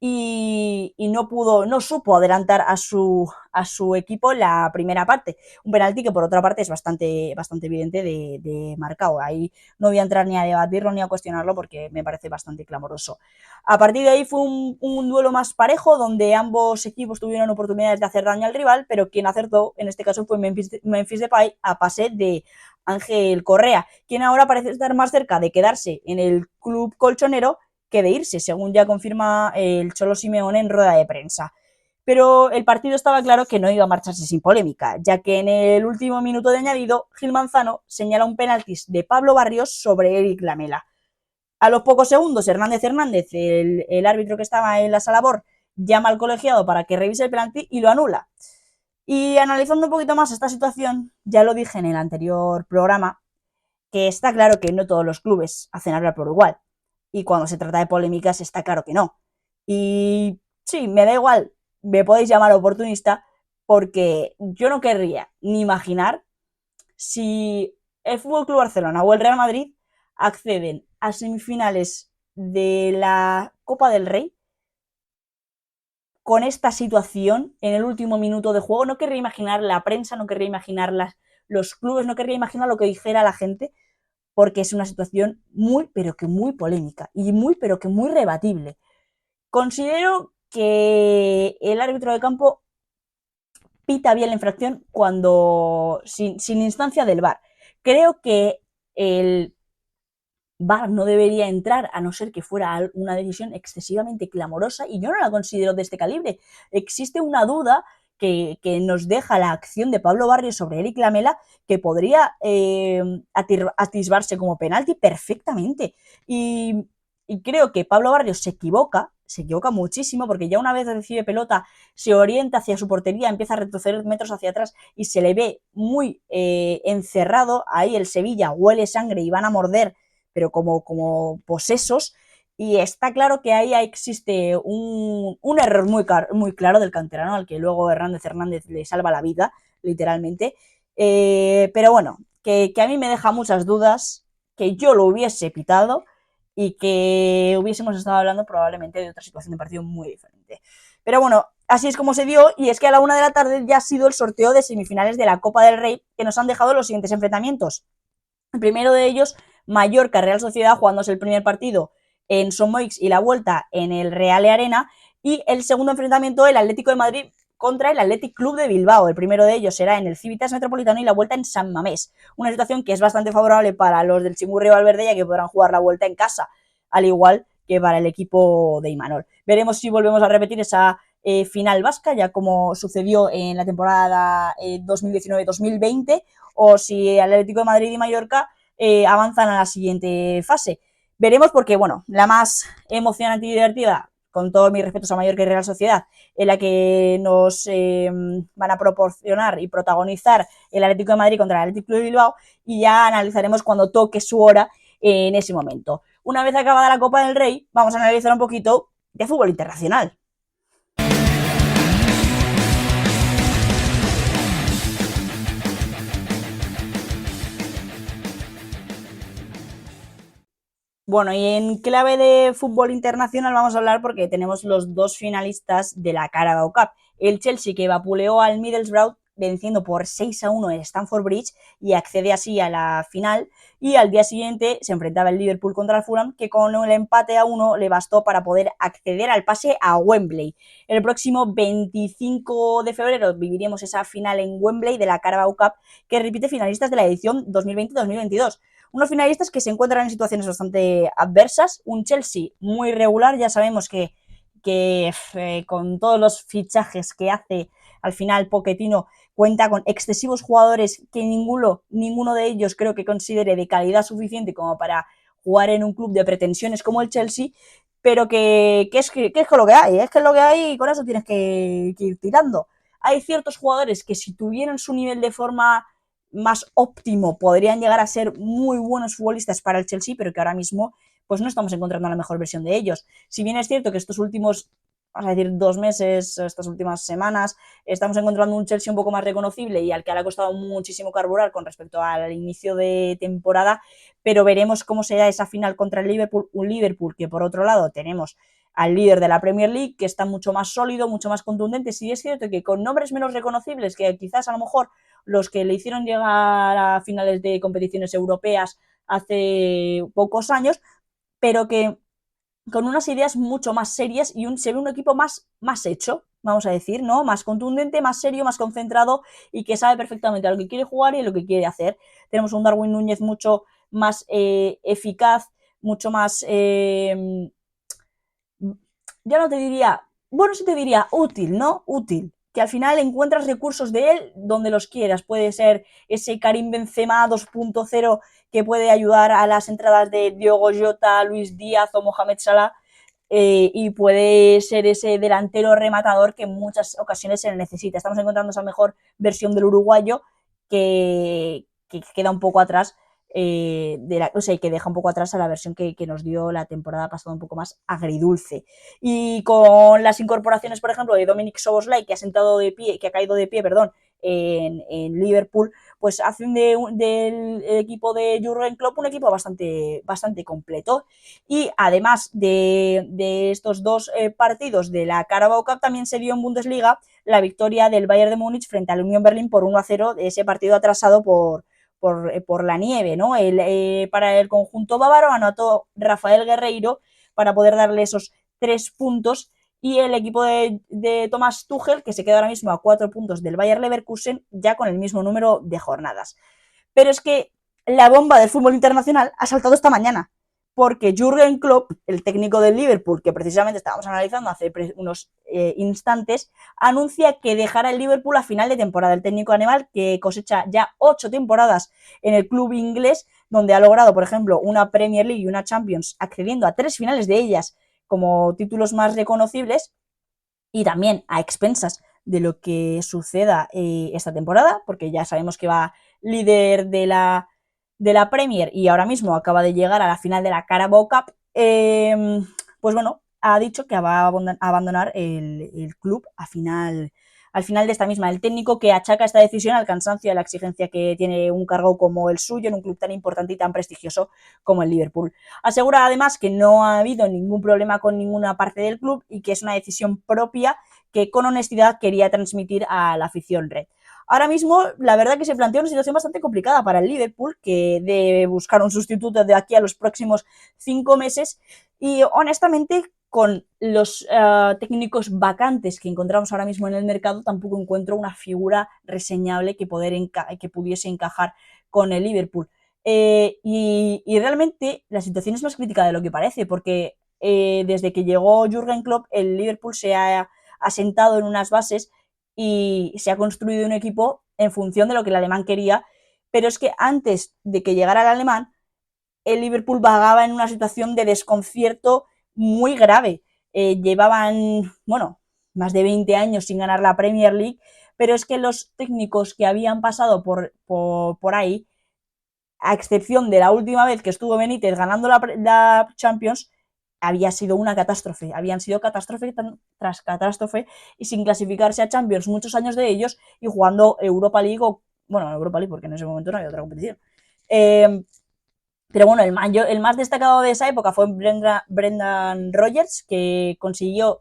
y no supo adelantar a su equipo la primera parte. Un penalti que por otra parte es bastante evidente de marcado. Ahí no voy a entrar ni a debatirlo ni a cuestionarlo porque me parece bastante clamoroso. A partir de ahí fue un duelo más parejo donde ambos equipos tuvieron oportunidades de hacer daño al rival, pero quien acertó en este caso fue Memphis Depay a pase de Ángel Correa, quien ahora parece estar más cerca de quedarse en el club colchonero que de irse, según ya confirma el Cholo Simeone en rueda de prensa. Pero el partido estaba claro que no iba a marcharse sin polémica, ya que en el último minuto de añadido, Gil Manzano señala un penalti de Pablo Barrios sobre Eric Lamela. A los pocos segundos, Hernández, el árbitro que estaba en la sala BOR, llama al colegiado para que revise el penalti y lo anula. Y analizando un poquito más esta situación, ya lo dije en el anterior programa, que está claro que no todos los clubes hacen hablar por igual. Y cuando se trata de polémicas está claro que no. Y sí, me da igual, me podéis llamar oportunista, porque yo no querría ni imaginar si el FC Barcelona o el Real Madrid acceden a semifinales de la Copa del Rey con esta situación en el último minuto de juego. No querría imaginar la prensa, no querría imaginar los clubes, no querría imaginar lo que dijera la gente, porque es una situación muy, pero que muy polémica y muy, pero que muy rebatible. Considero que el árbitro de campo pita bien la infracción cuando sin instancia del VAR. Creo que el VAR no debería entrar a no ser que fuera una decisión excesivamente clamorosa, y yo no la considero de este calibre. Existe una duda que nos deja la acción de Pablo Barrios sobre Eric Lamela, que podría atisbarse como penalti perfectamente. Y creo que Pablo Barrios se equivoca muchísimo, porque ya una vez recibe pelota se orienta hacia su portería, empieza a retroceder metros hacia atrás y se le ve muy encerrado. Ahí el Sevilla huele sangre y van a morder, pero como posesos, y está claro que ahí existe un error muy claro del canterano, al que luego Hernández le salva la vida, literalmente. Pero bueno, que a mí me deja muchas dudas, que yo lo hubiese pitado y que hubiésemos estado hablando probablemente de otra situación de partido muy diferente. Pero bueno, así es como se dio, y es que a la 1 de la tarde ya ha sido el sorteo de semifinales de la Copa del Rey, que nos han dejado los siguientes enfrentamientos. El primero de ellos, Mallorca Real Sociedad, jugándose el primer partido en Son Moix y la vuelta en el Real Arena, y el segundo enfrentamiento, el Atlético de Madrid contra el Athletic Club de Bilbao. El primero de ellos será en el Civitas Metropolitano y la vuelta en San Mamés. Una situación que es bastante favorable para los del Chimurri Valverde, ya que podrán jugar la vuelta en casa, al igual que para el equipo de Imanol. Veremos si volvemos a repetir esa final vasca, ya como sucedió en la temporada 2019-2020, o si el Atlético de Madrid y Mallorca avanzan a la siguiente fase. Veremos, porque, bueno, la más emocionante y divertida, con todos mis respetos a Mallorca y Real Sociedad, en la que nos van a proporcionar y protagonizar el Atlético de Madrid contra el Atlético de Bilbao, y ya analizaremos cuando toque su hora en ese momento. Una vez acabada la Copa del Rey, vamos a analizar un poquito de fútbol internacional. Bueno, y en clave de fútbol internacional vamos a hablar porque tenemos los dos finalistas de la Carabao Cup. El Chelsea, que vapuleó al Middlesbrough venciendo por 6-1 en Stamford Bridge y accede así a la final, y al día siguiente se enfrentaba el Liverpool contra el Fulham, que con el empate a 1 le bastó para poder acceder al pase a Wembley. El próximo 25 de febrero viviremos esa final en Wembley de la Carabao Cup, que repite finalistas de la edición 2020-2022. Unos finalistas que se encuentran en situaciones bastante adversas, un Chelsea muy regular, ya sabemos que con todos los fichajes que hace al final Pochettino cuenta con excesivos jugadores que ninguno de ellos creo que considere de calidad suficiente como para jugar en un club de pretensiones como el Chelsea, pero que es lo que hay, es que es lo que hay, y con eso tienes que ir tirando. Hay ciertos jugadores que, si tuvieran su nivel de forma más óptimo, podrían llegar a ser muy buenos futbolistas para el Chelsea, pero que ahora mismo pues no estamos encontrando la mejor versión de ellos. Si bien es cierto que estos últimos, vamos a decir, 2 meses, estas últimas semanas, estamos encontrando un Chelsea un poco más reconocible y al que le ha costado muchísimo carburar con respecto al inicio de temporada, pero veremos cómo será esa final contra el Liverpool, un Liverpool que, por otro lado, tenemos al líder de la Premier League, que está mucho más sólido, mucho más contundente. Sí es cierto que con nombres menos reconocibles, que quizás a lo mejor los que le hicieron llegar a finales de competiciones europeas hace pocos años, pero que con unas ideas mucho más serias, y se ve un equipo más hecho, vamos a decir, ¿no? Más contundente, más serio, más concentrado, y que sabe perfectamente a lo que quiere jugar y a lo que quiere hacer. Tenemos un Darwin Núñez mucho más eficaz, mucho más ya no te diría, bueno, sí te diría útil, ¿no? Útil, que al final encuentras recursos de él donde los quieras. Puede ser ese Karim Benzema 2.0 que puede ayudar a las entradas de Diogo Jota, Luis Díaz o Mohamed Salah, y puede ser ese delantero rematador que en muchas ocasiones se le necesita. Estamos encontrando esa mejor versión del uruguayo que queda un poco atrás y que deja un poco atrás a la versión que nos dio la temporada pasada, un poco más agridulce. Y con las incorporaciones, por ejemplo, de Dominic Szoboszlai, que ha caído de pie, en Liverpool, pues hacen del equipo de Jürgen Klopp un equipo bastante completo. Y además de estos dos partidos de la Carabao Cup, también se dio en Bundesliga la victoria del Bayern de Múnich frente al Union Berlin por 1-0, de ese partido atrasado por la nieve, ¿no? Para el conjunto bávaro anotó Rafael Guerreiro para poder darle esos 3 puntos, y el equipo de Thomas Tuchel, que se queda ahora mismo a 4 puntos del Bayer Leverkusen, ya con el mismo número de jornadas. Pero es que la bomba del fútbol internacional ha saltado esta mañana, porque Jürgen Klopp, el técnico del Liverpool, que precisamente estábamos analizando hace unos instantes, anuncia que dejará el Liverpool a final de temporada. El técnico alemán, que cosecha ya 8 temporadas en el club inglés, donde ha logrado, por ejemplo, una Premier League y una Champions, accediendo a 3 finales de ellas como títulos más reconocibles, y también a expensas de lo que suceda esta temporada, porque ya sabemos que va líder de la Premier y ahora mismo acaba de llegar a la final de la Carabao Cup. Pues bueno, ha dicho que va a abandonar el club al final de esta misma. El técnico, que achaca esta decisión al cansancio y a la exigencia que tiene un cargo como el suyo en un club tan importante y tan prestigioso como el Liverpool. Asegura además que no ha habido ningún problema con ninguna parte del club y que es una decisión propia que con honestidad quería transmitir a la afición red. Ahora mismo, la verdad que se plantea una situación bastante complicada para el Liverpool, que debe buscar un sustituto de aquí a los próximos 5 meses, y honestamente, con los técnicos vacantes que encontramos ahora mismo en el mercado, tampoco encuentro una figura reseñable que pudiese encajar con el Liverpool. Y realmente la situación es más crítica de lo que parece, porque desde que llegó Jürgen Klopp, el Liverpool se ha asentado en unas bases y se ha construido un equipo en función de lo que el alemán quería, pero es que antes de que llegara el alemán, el Liverpool vagaba en una situación de desconcierto muy grave. Llevaban, bueno, más de 20 años sin ganar la Premier League, pero es que los técnicos que habían pasado por ahí, a excepción de la última vez que estuvo Benítez ganando la Champions, había sido una catástrofe. Habían sido catástrofe tras catástrofe y sin clasificarse a Champions muchos años de ellos, y jugando Europa League, Europa League porque en ese momento no había otra competición. Pero bueno, el más destacado de esa época fue Brendan Rodgers, que consiguió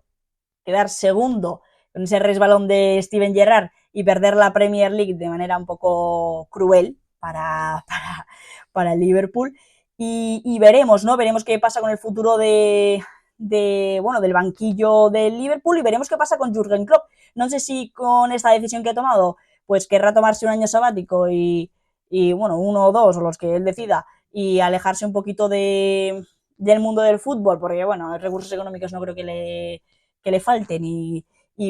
quedar segundo con ese resbalón de Steven Gerrard y perder la Premier League de manera un poco cruel para el Liverpool. Y veremos, ¿no? Veremos qué pasa con el futuro del banquillo del Liverpool, y veremos qué pasa con Jürgen Klopp. No sé si con esta decisión que ha tomado, pues querrá tomarse un año sabático y bueno, 1 o 2, o los que él decida, y alejarse un poquito del mundo del fútbol, porque bueno, recursos económicos no creo que le falten, y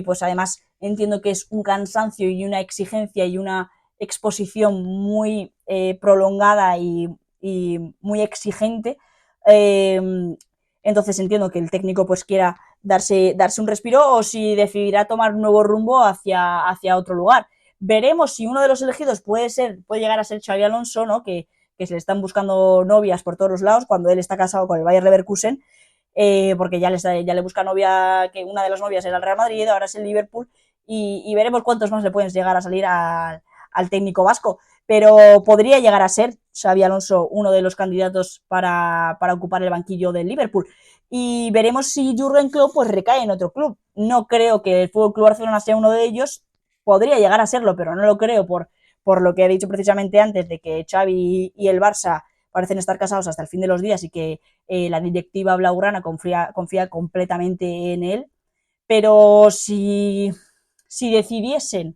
pues además entiendo que es un cansancio y una exigencia y una exposición muy prolongada y muy exigente. Entonces entiendo que el técnico pues quiera darse un respiro, o si decidirá tomar un nuevo rumbo hacia otro lugar. Veremos si uno de los elegidos puede llegar a ser Xabi Alonso, ¿no? Que se le están buscando novias por todos los lados, cuando él está casado con el Bayer Leverkusen, porque ya le busca novia, que una de las novias era el Real Madrid, ahora es el Liverpool, y veremos cuántos más le pueden llegar a salir al técnico vasco. Pero podría llegar a ser Xabi Alonso uno de los candidatos para ocupar el banquillo del Liverpool. Y veremos si Jürgen Klopp pues recae en otro club. No creo que el FC Barcelona sea uno de ellos. Podría llegar a serlo, pero no lo creo por lo que he dicho precisamente antes, de que Xavi y el Barça parecen estar casados hasta el fin de los días, y que la directiva blaugrana confía completamente en él. Pero si decidiesen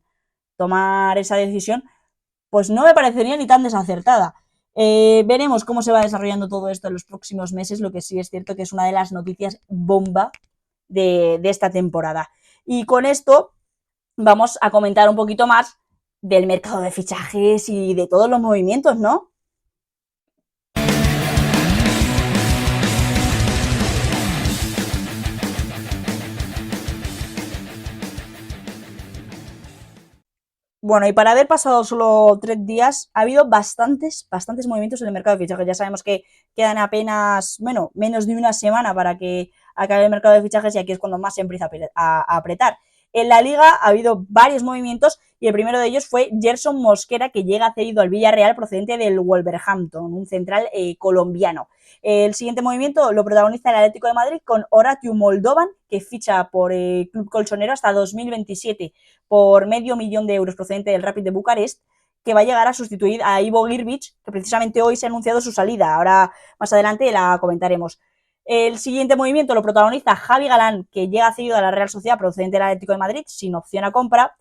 tomar esa decisión, pues no me parecería ni tan desacertada. Veremos cómo se va desarrollando todo esto en los próximos meses. Lo que sí es cierto que es una de las noticias bomba de esta temporada. Y con esto vamos a comentar un poquito más del mercado de fichajes y de todos los movimientos, ¿no? Bueno, y para haber pasado solo 3 días, ha habido bastantes movimientos en el mercado de fichajes. Ya sabemos que quedan apenas, bueno, menos de una semana para que acabe el mercado de fichajes y aquí es cuando más se empieza a apretar. En la liga ha habido varios movimientos y el primero de ellos fue Gerson Mosquera, que llega cedido al Villarreal procedente del Wolverhampton, un central colombiano. El siguiente movimiento lo protagoniza el Atlético de Madrid con Horatiu Moldovan, que ficha por el club colchonero hasta 2027 por €500,000 procedente del Rapid de Bucarest, que va a llegar a sustituir a Ivo Girbic, que precisamente hoy se ha anunciado su salida. Ahora, más adelante, la comentaremos. El siguiente movimiento lo protagoniza Javi Galán, que llega cedido a la Real Sociedad procedente del Atlético de Madrid, sin opción a compra.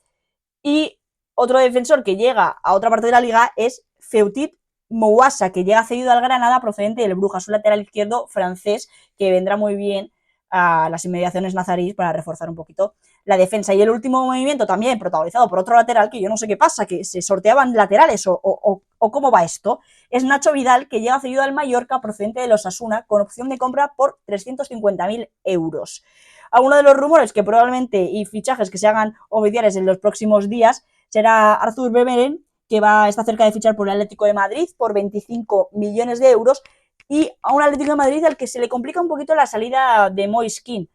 Y otro defensor que llega a otra parte de la liga es Feutit Mouassa, que llega cedido al Granada procedente del Brujas, un lateral izquierdo francés que vendrá muy bien a las inmediaciones nazarís para reforzar un poquito la defensa. Y el último movimiento también protagonizado por otro lateral, que yo no sé qué pasa, que se sorteaban laterales o cómo va esto, es Nacho Vidal, que llega cedido al Mallorca procedente de los Osasuna con opción de compra por €350,000. Algunos de los rumores que probablemente y fichajes que se hagan oficiales en los próximos días será Arthur Beberen, que está cerca de fichar por el Atlético de Madrid por €25,000,000 y a un Atlético de Madrid al que se le complica un poquito la salida de Moise Kean.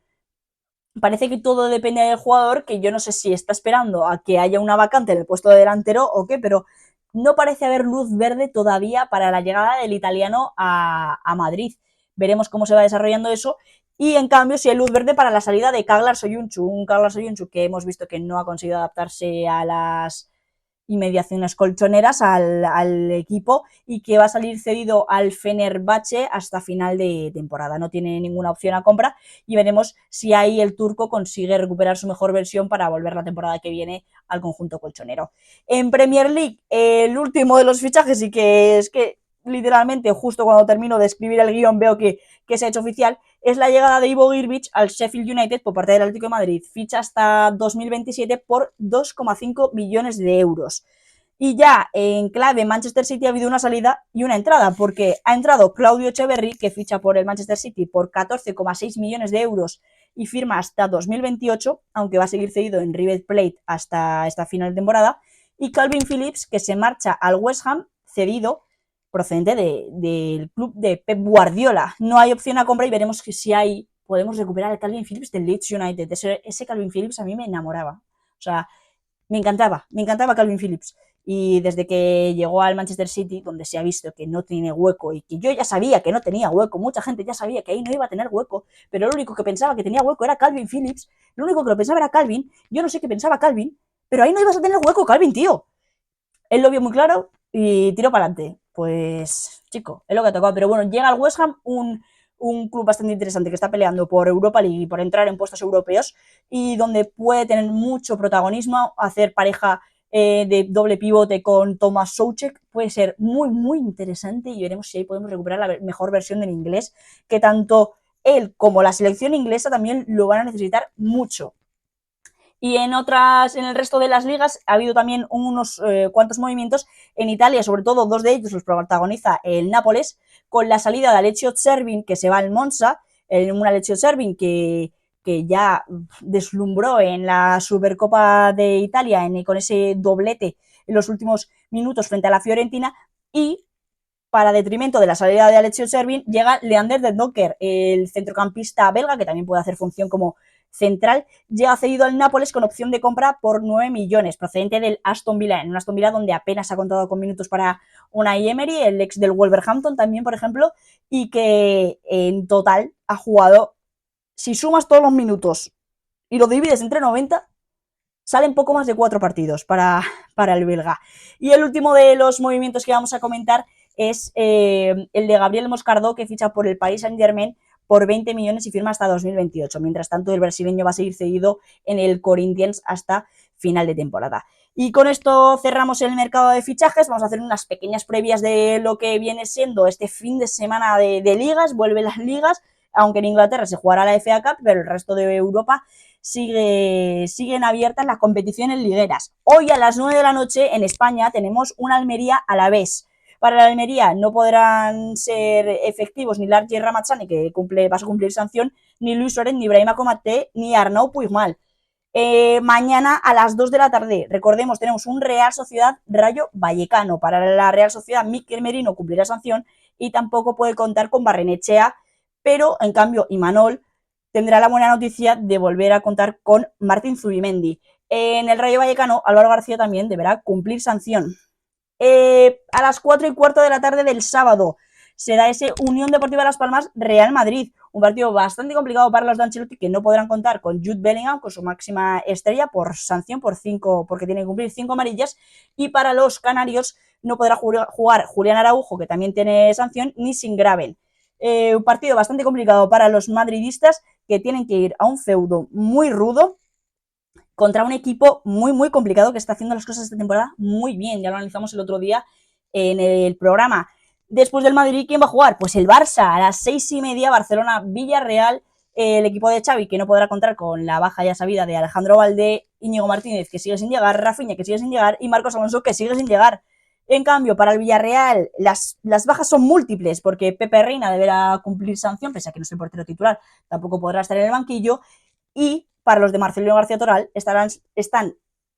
Parece que todo depende del jugador, que yo no sé si está esperando a que haya una vacante en el puesto de delantero o qué, pero no parece haber luz verde todavía para la llegada del italiano a Madrid. Veremos cómo se va desarrollando eso. Y en cambio, si hay luz verde para la salida de Kaglar Soyuncu, un Kaglar Soyuncu que hemos visto que no ha conseguido adaptarse a las inmediaciones colchoneras al equipo y que va a salir cedido al Fenerbahce hasta final de temporada. No tiene ninguna opción a compra y veremos si ahí el turco consigue recuperar su mejor versión para volver la temporada que viene al conjunto colchonero. En Premier League, el último de los fichajes, y que es que literalmente justo cuando termino de escribir el guión veo que se ha hecho oficial, es la llegada de Ivo Girbic al Sheffield United por parte del Atlético de Madrid. Ficha hasta 2027 por €2,5 millones. Y ya en clave Manchester City ha habido una salida y una entrada, porque ha entrado Claudio Echeverri, que ficha por el Manchester City por €14,6 millones y firma hasta 2028, aunque va a seguir cedido en River Plate hasta esta final de temporada, y Calvin Phillips, que se marcha al West Ham cedido procedente del club de Pep Guardiola. No hay opción a compra y veremos si podemos recuperar al Calvin Phillips del Leeds United. Ese Calvin Phillips a mí me enamoraba. O sea, me encantaba Calvin Phillips. Y desde que llegó al Manchester City, donde se ha visto que no tiene hueco y que yo ya sabía que no tenía hueco, mucha gente ya sabía que ahí no iba a tener hueco, pero lo único que pensaba que tenía hueco era Calvin Phillips, lo único que lo pensaba era Calvin, yo no sé qué pensaba Calvin, pero ahí no ibas a tener hueco, Calvin, tío. Él lo vio muy claro y tiró para adelante. Pues, chico, es lo que ha tocado. Pero bueno, llega al West Ham un club bastante interesante que está peleando por Europa League y por entrar en puestos europeos y donde puede tener mucho protagonismo, hacer pareja de doble pivote con Thomas Soucek puede ser muy interesante y veremos si ahí podemos recuperar la mejor versión del inglés, que tanto él como la selección inglesa también lo van a necesitar mucho. Y en el resto de las ligas ha habido también unos cuantos movimientos. En Italia, sobre todo, 2 de ellos los protagoniza el Nápoles, con la salida de Alessio Servin, que se va al Monza, un Alessio Servin que ya deslumbró en la Supercopa de Italia con ese doblete en los últimos minutos frente a la Fiorentina, y para detrimento de la salida de Alessio Servin llega Leander Den Donker, el centrocampista belga, que también puede hacer función como central, llega cedido al Nápoles con opción de compra por 9 millones, procedente del Aston Villa, en un Aston Villa donde apenas ha contado con minutos para Unai Emery, el ex del Wolverhampton también, por ejemplo, y que en total ha jugado, si sumas todos los minutos y lo divides entre 90, salen poco más de 4 partidos para el belga. Y el último de los movimientos que vamos a comentar es el de Gabriel Moscardó, que ficha por el Paris Saint-Germain por 20 millones y firma hasta 2028. Mientras tanto, el brasileño va a seguir cedido en el Corinthians hasta final de temporada. Y con esto cerramos el mercado de fichajes. Vamos a hacer unas pequeñas previas de lo que viene siendo este fin de semana de ligas. Vuelven las ligas, aunque en Inglaterra se jugará la FA Cup, pero el resto de Europa siguen abiertas las competiciones ligueras. Hoy a las 9 de la noche en España tenemos un Almería-Alavés. Para la Almería no podrán ser efectivos ni Largi Ramazzani, que va a cumplir sanción, ni Luis Suárez, ni Brahima Konaté, ni Arnau Puigmal. Mañana a las 2 de la tarde, recordemos, tenemos un Real Sociedad Rayo Vallecano. Para la Real Sociedad, Mikel Merino cumplirá sanción y tampoco puede contar con Barrenechea, pero en cambio Imanol tendrá la buena noticia de volver a contar con Martín Zubimendi. En el Rayo Vallecano, Álvaro García también deberá cumplir sanción. A las 4:15 de la tarde del sábado se da ese Unión Deportiva Las Palmas Real Madrid, un partido bastante complicado para los de Ancelotti, que no podrán contar con Jude Bellingham, con su máxima estrella, por sanción, porque tiene que cumplir 5 amarillas, y para los canarios no podrá jugar Julián Araujo, que también tiene sanción, ni Singraven. Un partido bastante complicado para los madridistas, que tienen que ir a un feudo muy rudo contra un equipo muy, muy complicado, que está haciendo las cosas esta temporada muy bien. Ya lo analizamos el otro día en el programa. Después del Madrid, ¿quién va a jugar? Pues el Barça, a las 6:30, Barcelona-Villarreal, el equipo de Xavi, que no podrá contar con la baja ya sabida de Alejandro Valde, Íñigo Martínez, que sigue sin llegar, Rafinha, que sigue sin llegar, y Marcos Alonso, que sigue sin llegar. En cambio, para el Villarreal, las bajas son múltiples, porque Pepe Reina deberá cumplir sanción, pese a que no es el portero titular, tampoco podrá estar en el banquillo, y para los de Marcelino García Toral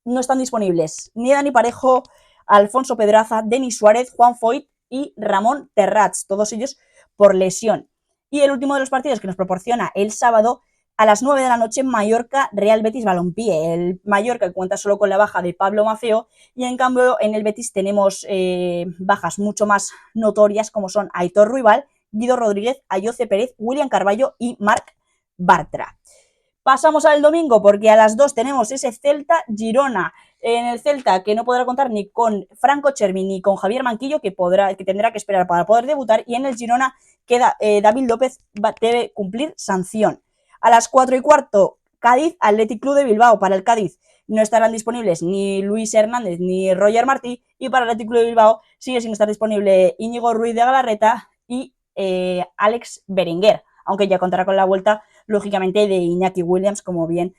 no están disponibles ni Dani Parejo, Alfonso Pedraza, Denis Suárez, Juan Foyt y Ramón Terrats, todos ellos por lesión. Y el último de los partidos que nos proporciona el sábado, a las 9 de la noche, Mallorca Real Betis Balompié. El Mallorca cuenta solo con la baja de Pablo Maceo, y en cambio en el Betis tenemos bajas mucho más notorias, como son Aitor Ruibal, Guido Rodríguez, Ayoce Pérez, William Carballo y Marc Bartra. Pasamos al domingo, porque a las 2 tenemos ese Celta-Girona. En el Celta, que no podrá contar ni con Franco Chermi ni con Javier Manquillo, que tendrá que esperar para poder debutar, y en el Girona queda David López, debe cumplir sanción. A las 4:15, Cádiz Athletic Club de Bilbao. Para el Cádiz no estarán disponibles ni Luis Hernández ni Roger Martí, y para el Athletic Club de Bilbao sigue sin estar disponible Íñigo Ruiz de Galarreta y Alex Berenguer, aunque ya contará con la vuelta, lógicamente, de Iñaki Williams, como bien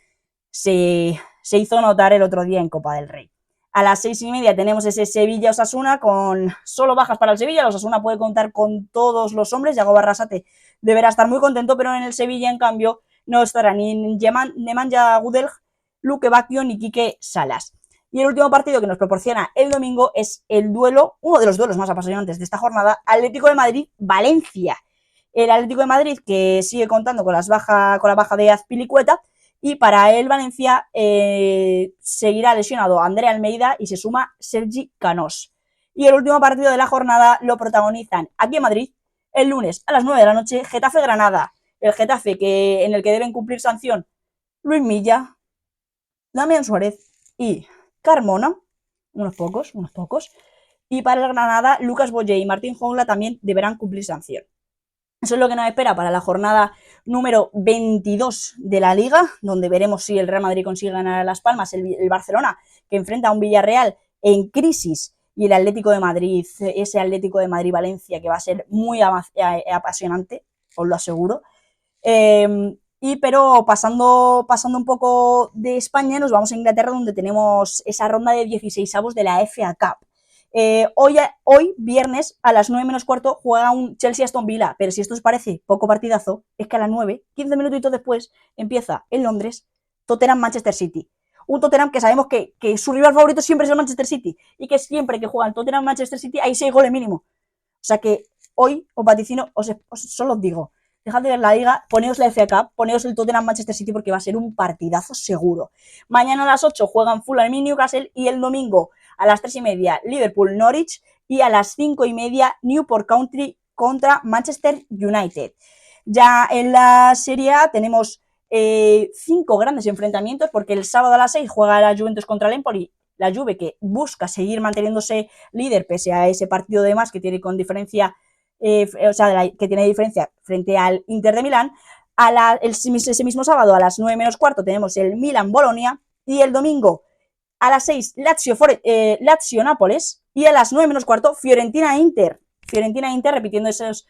se hizo notar el otro día en Copa del Rey. A las 6:30 tenemos ese Sevilla-Osasuna, con solo bajas para el Sevilla. El Osasuna puede contar con todos los hombres. Yago Barrasate deberá estar muy contento, pero en el Sevilla, en cambio, no estará ni Nemanja Gudelj, Luque Bacchio ni Quique Salas. Y el último partido que nos proporciona el domingo es el duelo, uno de los duelos más apasionantes de esta jornada, Atlético de Madrid-Valencia. El Atlético de Madrid, que sigue contando con la baja de Azpilicueta, y para el Valencia seguirá lesionado André Almeida y se suma Sergi Canós. Y el último partido de la jornada lo protagonizan aquí en Madrid el lunes a las 9 de la noche, Getafe-Granada. El Getafe, en el que deben cumplir sanción Luis Milla, Damián Suárez y Carmona, unos pocos. Y para el Granada, Lucas Boyé y Martín Jongla también deberán cumplir sanción. Eso es lo que nos espera para la jornada número 22 de la Liga, donde veremos si el Real Madrid consigue ganar a Las Palmas, el Barcelona, que enfrenta a un Villarreal en crisis, y el Atlético de Madrid, ese Atlético de Madrid-Valencia, que va a ser muy apasionante, os lo aseguro. Pero pasando un poco de España, nos vamos a Inglaterra, donde tenemos esa ronda de 16avos de la FA Cup. Hoy, viernes, a las 9:15, juega un Chelsea-Aston Villa, pero si esto os parece poco partidazo, es que a las 9, 15 minutitos después, empieza en Londres Tottenham-Manchester City. Un Tottenham que sabemos que su rival favorito siempre es el Manchester City, y que siempre que juegan Tottenham-Manchester City hay 6 goles mínimo. O sea que hoy os vaticino, solo os digo, dejad de ver la Liga, poneos la FA Cup, poneos el Tottenham-Manchester City, porque va a ser un partidazo seguro. Mañana a las 8 juegan Fulham y Newcastle, y el domingo a las 3:30 Liverpool-Norwich, y a las 5:30 Newport County contra Manchester United. Ya en la Serie A tenemos 5 grandes enfrentamientos, porque el sábado a las 6 juega la Juventus contra el Empoli, la Juve, que busca seguir manteniéndose líder pese a ese partido de más que tiene con diferencia, que tiene diferencia frente al Inter de Milán. Ese mismo sábado a las 9:15 tenemos el Milan-Bolonia, y el domingo a las 6 Lazio-Nápoles, y a las 9:15 Fiorentina-Inter, repitiendo esas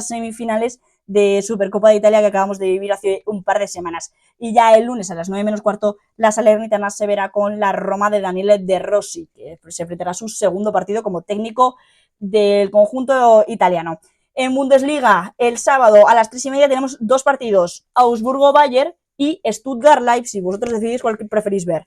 semifinales de Supercopa de Italia que acabamos de vivir hace un par de semanas. Y ya el lunes a las 9:15 la Salernitana se verá con la Roma de Daniele De Rossi, que se enfrentará a su segundo partido como técnico del conjunto italiano. En Bundesliga, el sábado a las 3:30 tenemos 2 partidos, Augsburgo-Bayern y Stuttgart-Leipzig. Vosotros decidís cuál preferís ver.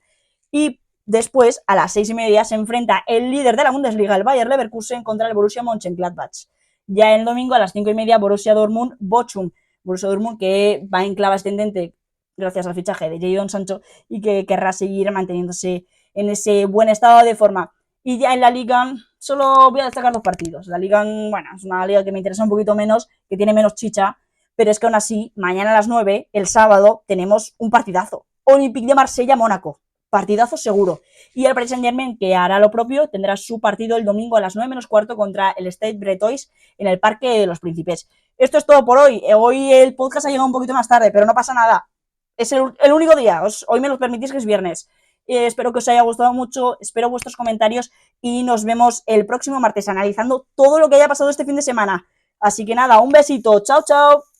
Y después, a las 6:30, se enfrenta el líder de la Bundesliga, el Bayer Leverkusen, contra el Borussia Mönchengladbach. Ya el domingo, a las 5:30, Borussia Dortmund-Bochum. Borussia Dortmund, que va en clave ascendente gracias al fichaje de Jadon Sancho y que querrá seguir manteniéndose en ese buen estado de forma. Y ya en la Liga solo voy a destacar 2 partidos. La Liga, bueno, es una liga que me interesa un poquito menos, que tiene menos chicha, pero es que aún así, mañana a las 9, el sábado, tenemos un partidazo. Olympique de Marsella-Mónaco. Partidazo seguro. Y el Paris Saint-Germain, que hará lo propio, tendrá su partido el domingo a las 9:15 contra el Stade Bretois en el Parque de los Príncipes. Esto es todo por hoy. Hoy el podcast ha llegado un poquito más tarde, pero no pasa nada. Es el único día. Hoy me lo permitís, que es viernes. Espero que os haya gustado mucho, espero vuestros comentarios y nos vemos el próximo martes analizando todo lo que haya pasado este fin de semana. Así que nada, un besito. Chao, chao.